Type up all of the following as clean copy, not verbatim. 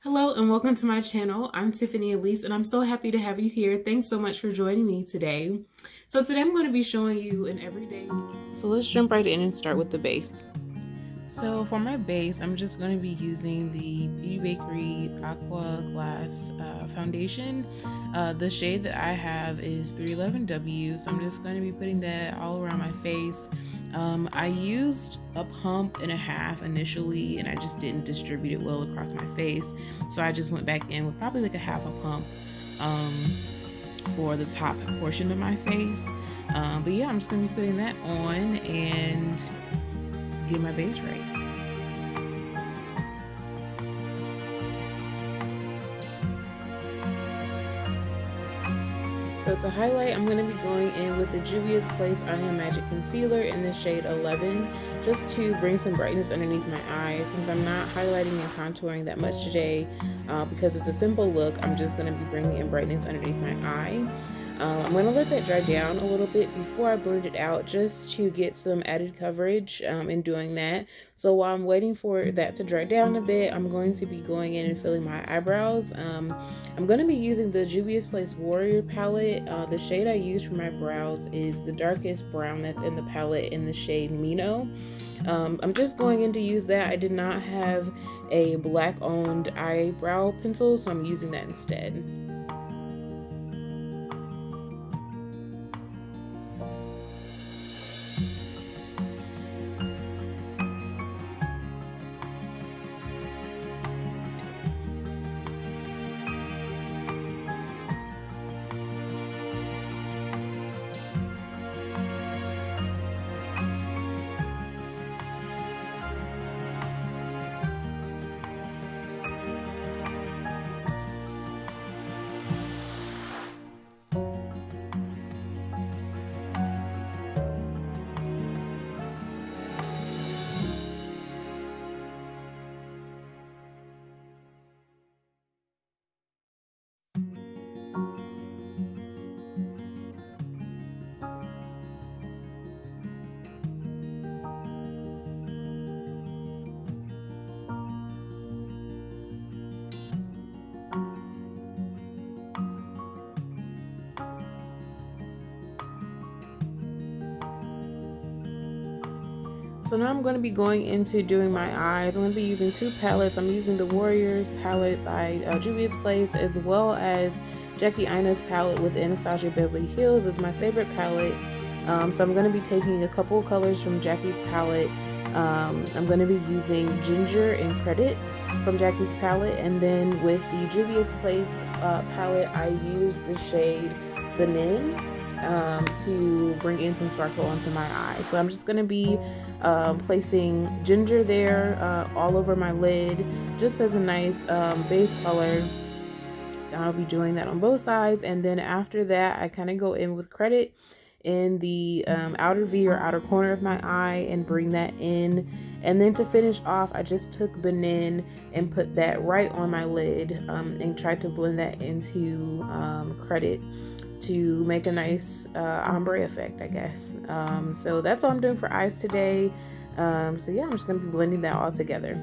Hello and welcome to my channel. I'm Tiffany Elise and I'm so happy to have you here. Thanks so much for joining me today. So today I'm going to be showing you an everyday. So let's jump right in and start with the base. So for my base, I'm just going to be using the Bakerie Aqua Glass foundation. The shade that I have is 311W, so I'm just going to be putting that all around my face. I used a pump and a half initially, and I just didn't distribute it well across my face, so I just went back in with probably like a half a pump for the top portion of my face. But yeah, I'm just going to be putting that on and get my base right. So to highlight, I'm going to be going in with the Juvia's Place I Am Magic Concealer in the shade 11, just to bring some brightness underneath my eyes. Since I'm not highlighting and contouring that much today, because it's a simple look, I'm just going to be bringing in brightness underneath my eye. I'm going to let that dry down a little bit before I blend it out, just to get some added coverage in doing that. So while I'm waiting for that to dry down a bit, I'm going to be going in and filling my eyebrows. I'm going to be using the Juvia's Place Warrior palette. The shade I use for my brows is the darkest brown that's in the palette in the shade Mino. I'm just going in to use that. I did not have a black-owned eyebrow pencil, so I'm using that instead. So now I'm going to be going into doing my eyes. I'm going to be using two palettes. I'm using the Warriors palette by Juvia's Place, as well as Jackie Aina's palette with Anastasia Beverly Hills. It's my favorite palette. So I'm going to be taking a couple colors from Jackie's palette. I'm going to be using Ginger and Credit from Jackie's palette, and then with the Juvia's Place palette, I used the shade Benin to bring in some sparkle onto my eye. So I'm just going to be placing ginger there all over my lid, just as a nice base color. I'll be doing that on both sides, and then after that I kind of go in with Credit in the outer V or outer corner of my eye and bring that in. And then to finish off, I just took Benin and put that right on my lid and tried to blend that into Credit to make a nice ombre effect, I guess. So that's all I'm doing for eyes today. So yeah, I'm just going to be blending that all together.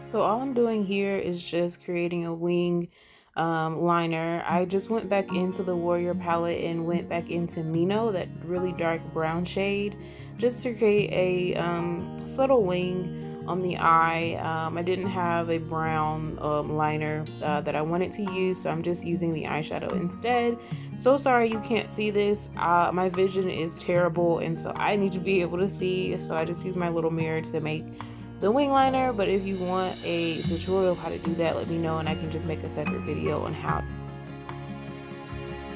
So all I'm doing here is just creating a wing liner. I just went back into the Warrior palette and went back into Mino, that really dark brown shade, just to create a subtle wing on the eye. I didn't have a brown liner that I wanted to use, so I'm just using the eyeshadow instead. So sorry you can't see this. My vision is terrible, and so I need to be able to see, so I just use my little mirror to make the wing liner. But if you want a tutorial of how to do that, let me know and I can just make a separate video on how.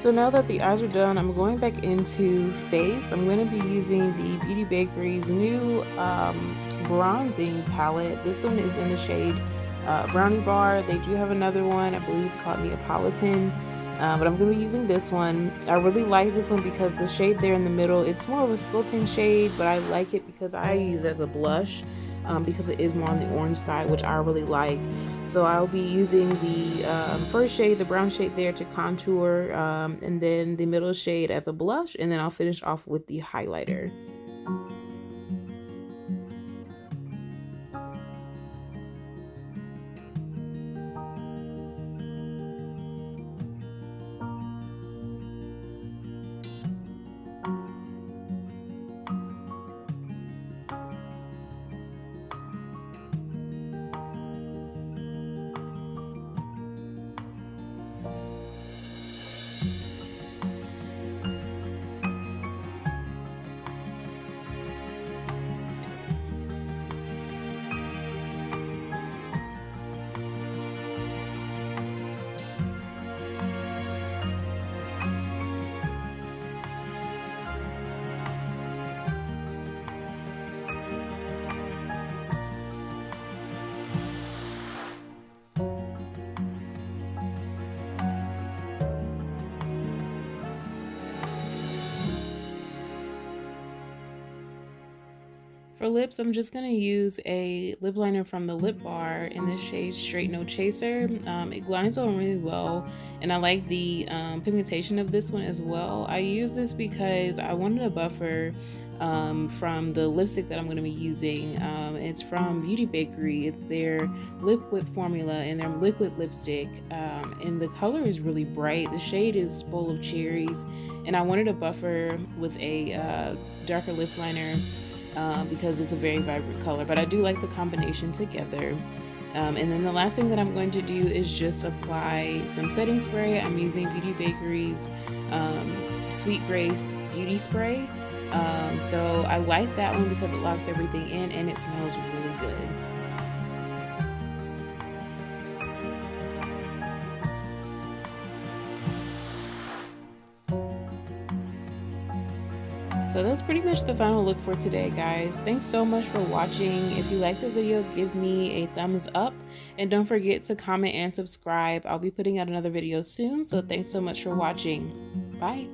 So now that the eyes are done, I'm going back into face. I'm going to be using the Beauty Bakerie's new bronzing palette. This one is in the shade Brownie Bar. They do have another one, I believe it's called Neapolitan, but I'm going to be using this one. I really like this one because the shade there in the middle, it's more of a sculpting shade, but I like it because I use it as a blush because it is more on the orange side, which I really like. So I'll be using the first shade, the brown shade there, to contour, and then the middle shade as a blush, and then I'll finish off with the highlighter. For lips, I'm just going to use a lip liner from the Lip Bar in this shade Straight No Chaser. It glides on really well, and I like the pigmentation of this one as well. I use this because I wanted a buffer from the lipstick that I'm going to be using. It's from Beauty Bakerie. It's their Lip Whip formula and their liquid lipstick, and the color is really bright. The shade is full of cherries, and I wanted a buffer with a darker lip liner because it's a very vibrant color, but I do like the combination together. And then the last thing that I'm going to do is just apply some setting spray. I'm using Beauty Bakerie's Sweet Grace Beauty Spray. So I like that one because it locks everything in and it smells really good. So that's pretty much the final look for today, guys. Thanks so much for watching. If you like the video, give me a thumbs up, and don't forget to comment and subscribe. I'll be putting out another video soon, so thanks so much for watching. Bye.